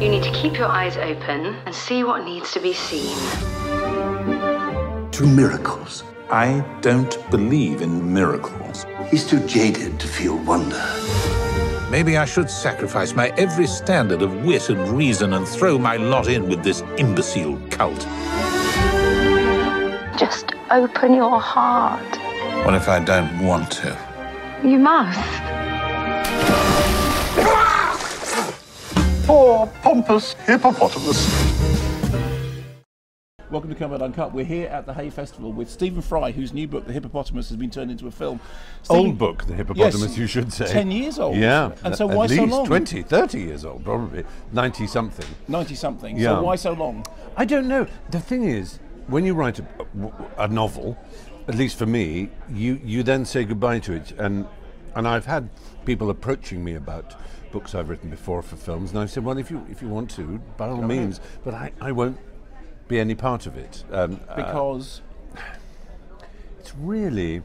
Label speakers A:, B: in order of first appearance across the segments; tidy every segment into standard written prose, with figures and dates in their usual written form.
A: You need to keep your eyes open and see what needs to be seen.
B: To miracles.
C: I don't believe in miracles.
B: He's too jaded to feel wonder.
C: Maybe I should sacrifice my every standard of wit and reason and throw my lot in with this imbecile cult.
A: Just open your heart.
C: What if I don't want to?
A: You must.
B: Poor pompous hippopotamus.
D: Welcome to Kermode Uncut. We're here at the Hay Festival with Stephen Fry, whose new book, The Hippopotamus, has been turned into a film.
E: Old book, The Hippopotamus,
D: yes,
E: you should say.
D: 10 years old.
E: Yeah.
D: And so why so long?
E: At least 20, 30 years old, probably. 90-something.
D: 90-something.
E: Yeah.
D: So why so long?
E: I don't know. The thing is, when you write a novel, at least for me, you then say goodbye to it. And I've had people approaching me about books I've written before for films, and I've said, well, if you want to, by all means, but I won't be any part of it.
D: Because?
E: It's really,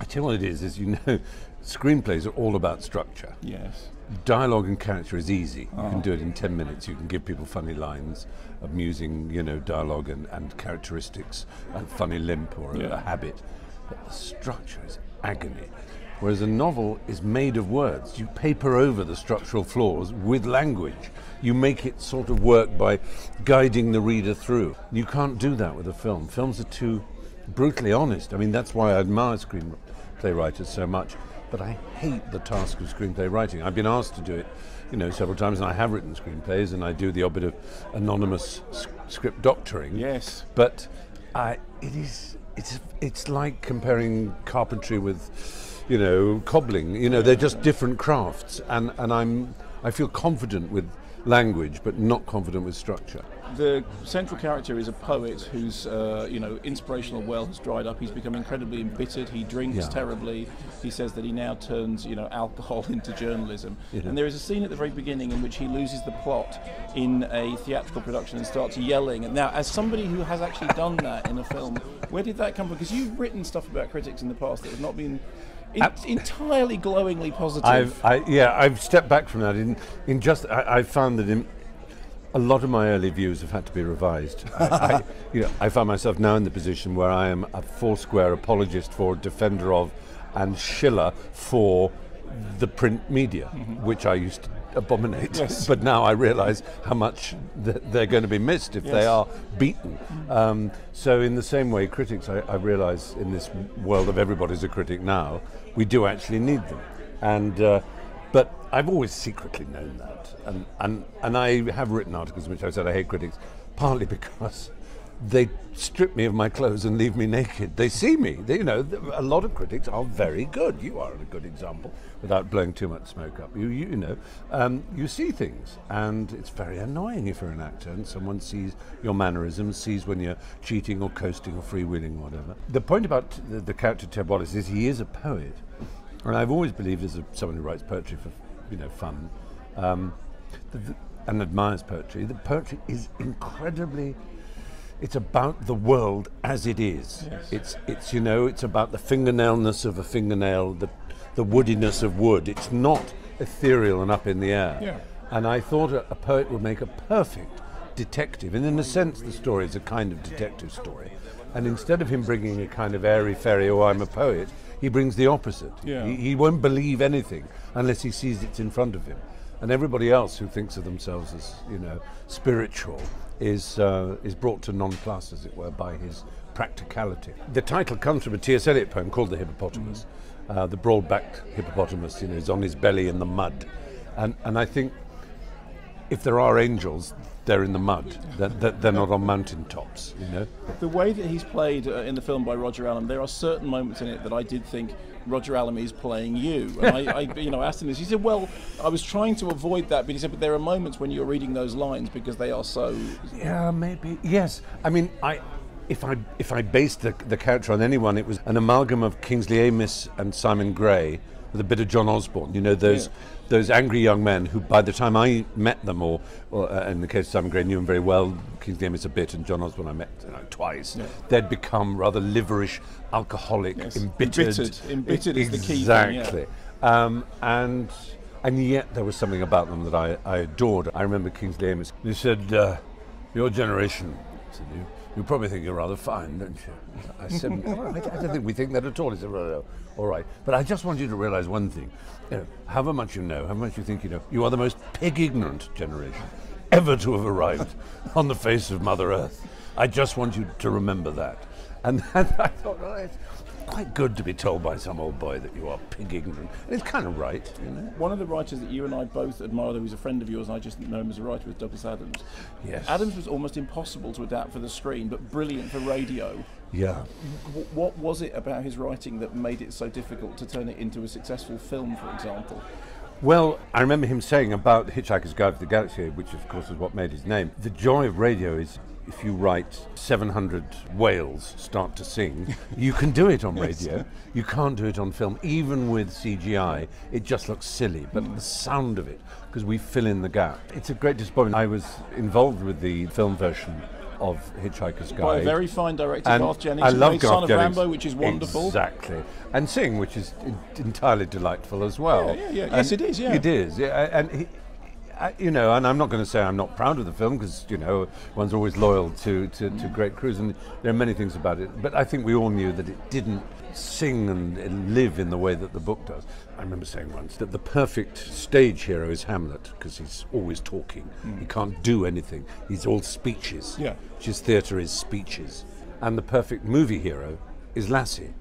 E: I tell you what it is you know, screenplays are all about structure.
D: Yes.
E: Dialogue and character is easy. You can do it in 10 minutes. You can give people funny lines, amusing, dialogue and characteristics, a funny limp or a habit. But the structure is agony. Whereas a novel is made of words. You paper over the structural flaws with language. You make it sort of work by guiding the reader through. You can't do that with a film. Films are too brutally honest. I mean, that's why I admire screenplay writers so much. But I hate the task of screenplay writing. I've been asked to do it, several times, and I have written screenplays, and I do the odd bit of anonymous script doctoring.
D: Yes.
E: But it's like comparing carpentry with cobbling. They're just different crafts, and I feel confident with language, but not confident with structure.
D: The central character is a poet whose, inspirational well has dried up. He's become incredibly embittered. He drinks terribly. He says that he now turns, alcohol into journalism. Yeah. And there is a scene at the very beginning in which he loses the plot in a theatrical production and starts yelling. And now, as somebody who has actually done that in a film, where did that come from? Because you've written stuff about critics in the past that have not been entirely glowingly positive.
E: I've stepped back from that. I found that in a lot of my early views have had to be revised. I find myself now in the position where I am a foursquare apologist for, defender of, and shiller for the print media, which I used to abominate. Yes. But now I realise how much they're going to be missed if they are beaten. So in the same way, critics, I realise in this world of everybody's a critic now, we do actually need them. But I've always secretly known that. And I have written articles in which I said I hate critics, partly because they strip me of my clothes and leave me naked. They see me. A lot of critics are very good. You are a good example, without blowing too much smoke up. You see things, and it's very annoying if you're an actor and someone sees your mannerisms, sees when you're cheating or coasting or freewheeling or whatever. The point about the character Ted Wallace is he is a poet, and I've always believed as someone who writes poetry for fun, and admires poetry, that poetry is incredibly. It's about the world as it is. Yes. It's about the fingernailness of a fingernail, the woodiness of wood. It's not ethereal and up in the air. Yeah. And I thought a poet would make a perfect detective. And in a sense, the story is a kind of detective story. And instead of him bringing a kind of airy-fairy, oh, I'm a poet, he brings the opposite. Yeah. He won't believe anything unless he sees it's in front of him. And everybody else who thinks of themselves as, spiritual is brought to nonplus, as it were, by his practicality. The title comes from a T.S. Eliot poem called The Hippopotamus. The broad-backed hippopotamus, is on his belly in the mud. And I think if there are angels, they're in the mud. They're not on mountaintops,
D: The way that he's played in the film by Roger Allam, there are certain moments in it that I did think Roger Allam is playing you. And I asked him this. He said, well, I was trying to avoid that, but he said, but there are moments when you're reading those lines because they are so...
E: Yeah, maybe. Yes. I mean, if I based the character on anyone, it was an amalgam of Kingsley Amis and Simon Gray with a bit of John Osborne. Those angry young men who, by the time I met them, or in the case of Simon Gray, knew him very well, Kingsley Amis a bit, and John Osborne I met twice, they'd become rather liverish, alcoholic, embittered.
D: Embittered is the key thing.
E: Exactly. And and yet there was something about them that I adored. I remember Kingsley Amis. He said, "Your generation," said, "you probably think you're rather fine, don't you?" I said, "I don't think we think that at all." He said, "Well, all right, but I just want you to realise one thing. However much you know, however much you think you know, you are the most pig-ignorant generation ever to have arrived on the face of Mother Earth. I just want you to remember that." And I thought, well, it's quite good to be told by some old boy that you are pig-ignorant. And it's kind of right, you know.
D: One of the writers that you and I both admire, who's a friend of yours, and I just didn't know him as a writer, was Douglas Adams.
E: Yes.
D: Adams was almost impossible to adapt for the screen, but brilliant for radio.
E: Yeah.
D: What was it about his writing that made it so difficult to turn it into a successful film, for example?
E: Well, I remember him saying about Hitchhiker's Guide to the Galaxy, which of course is what made his name, the joy of radio is if you write 700 whales start to sing, you can do it on radio. You can't do it on film. Even with CGI, it just looks silly, but the sound of it, because we fill in the gap. It's a great disappointment. I was involved with the film version of Hitchhiker's Guide.
D: By a very fine director,
E: And
D: Garth Jennings.
E: I love
D: made
E: Garth
D: Son of
E: Jennings.
D: Rambo, which is wonderful.
E: Exactly. And Sing, which is entirely delightful as well.
D: Yeah. Yes, it is, yeah.
E: It is. Yeah. And he, you know, and I'm not going to say I'm not proud of the film, because, you know, one's always loyal to great crews, and there are many things about it. But I think we all knew that it didn't sing and live in the way that the book does. I remember saying once that the perfect stage hero is Hamlet, because he's always talking. He can't do anything. He's all speeches.
D: Yeah.
E: Which is theatre is speeches. And the perfect movie hero is Lassie,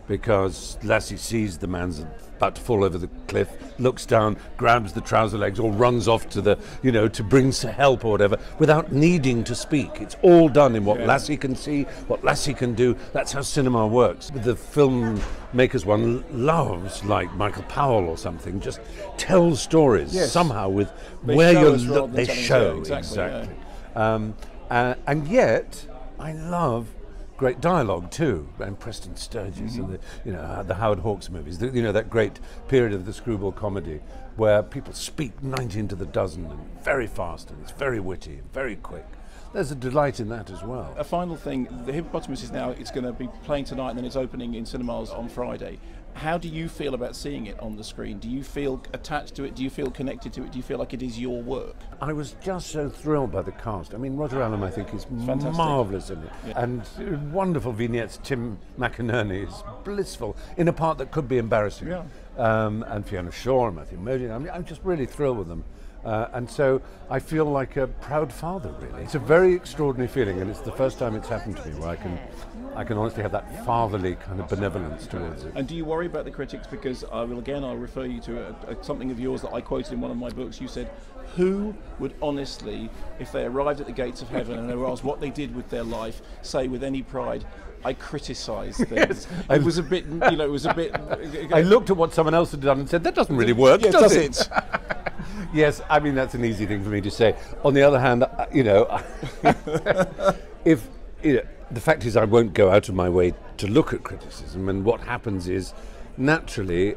E: because Lassie sees the man's about to fall over the cliff, looks down, grabs the trouser legs, or runs off to the, you know, to bring help or whatever, without needing to speak. It's all done in what Lassie can see, what Lassie can do. That's how cinema works. The filmmakers one loves, like Michael Powell or something, just tells stories somehow with where you're they show exactly. And yet, I love great dialogue too, and Preston Sturges and the Howard Hawks movies. That great period of the screwball comedy where people speak 19 to the dozen and very fast, and it's very witty, very quick. There's a delight in that as well.
D: A final thing: the Hippopotamus is now. It's going to be playing tonight, and then it's opening in cinemas on Friday. How do you feel about seeing it on the screen? Do you feel attached to it? Do you feel connected to it? Do you feel like it is your work?
E: I was just so thrilled by the cast. I mean, Roger Allam, I think, is
D: fantastic.
E: Marvellous in it.
D: Yeah.
E: And wonderful vignettes. Tim McInerney is blissful in a part that could be embarrassing.
D: Yeah.
E: And Fiona Shaw and Matthew Modine. I'm just really thrilled with them. And so I feel like a proud father, really. It's a very extraordinary feeling, and it's the first time it's happened to me where I can honestly have that fatherly kind of benevolence towards it.
D: And do you worry about the critics? Because I'll refer you to something of yours that I quoted in one of my books. You said, who would honestly, if they arrived at the gates of heaven and they were asked what they did with their life, say with any pride, I criticised things. It was a bit, it was a bit...
E: I looked at what someone else had done and said, that doesn't really work, does it? Yes, I mean, that's an easy thing for me to say. On the other hand, if the fact is I won't go out of my way to look at criticism, and what happens is, naturally,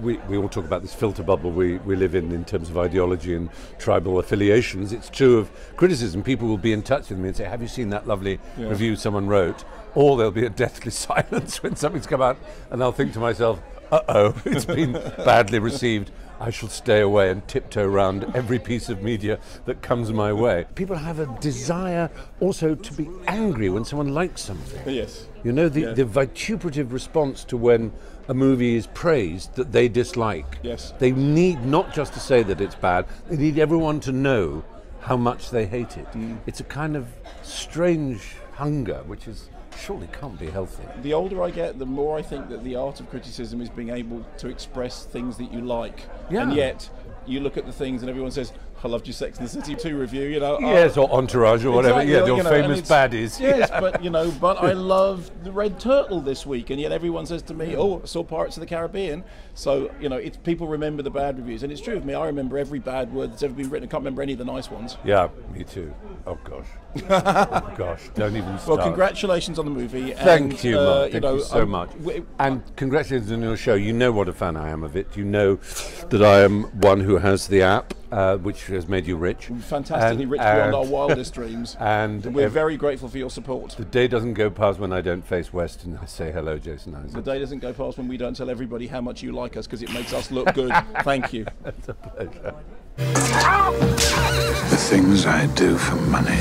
E: we all talk about this filter bubble we live in terms of ideology and tribal affiliations. It's true of criticism. People will be in touch with me and say, have you seen that lovely review someone wrote? Or there'll be a deathly silence when something's come out, and I'll think to myself, uh-oh, it's been badly received. I shall stay away and tiptoe around every piece of media that comes my way. People have a desire also to be angry when someone likes something.
D: Yes.
E: You know, the vituperative response to when a movie is praised that they dislike.
D: Yes.
E: They need not just to say that it's bad, they need everyone to know how much they hate it. It's a kind of strange hunger, which is surely can't be healthy.
D: The older I get, the more I think that the art of criticism is being able to express things that you like.
E: Yeah.
D: And yet, you look at the things and everyone says, I loved your Sex and the City 2 review,
E: Yes, or Entourage or whatever.
D: Exactly,
E: Yeah, your famous baddies.
D: Yes, but but I loved The Red Turtle this week, and yet everyone says to me, I saw Pirates of the Caribbean. So, it's people remember the bad reviews, and it's true of me. I remember every bad word that's ever been written. I can't remember any of the nice ones.
E: Yeah, me too. Oh gosh. Oh gosh, don't even start.
D: Well, congratulations on the movie.
E: Thank you, Mark. Thank you so much. And congratulations on your show. You know what a fan I am of it. You know that I am one who has the app. which has made you rich.
D: Fantastically rich beyond our wildest dreams.
E: And
D: we're very grateful for your support.
E: The day doesn't go past when I don't face west and I say hello, Jason Isaacs.
D: The day doesn't go past when we don't tell everybody how much you like us, because it makes us look good. Thank you.
E: It's a pleasure.
C: The things I do for money.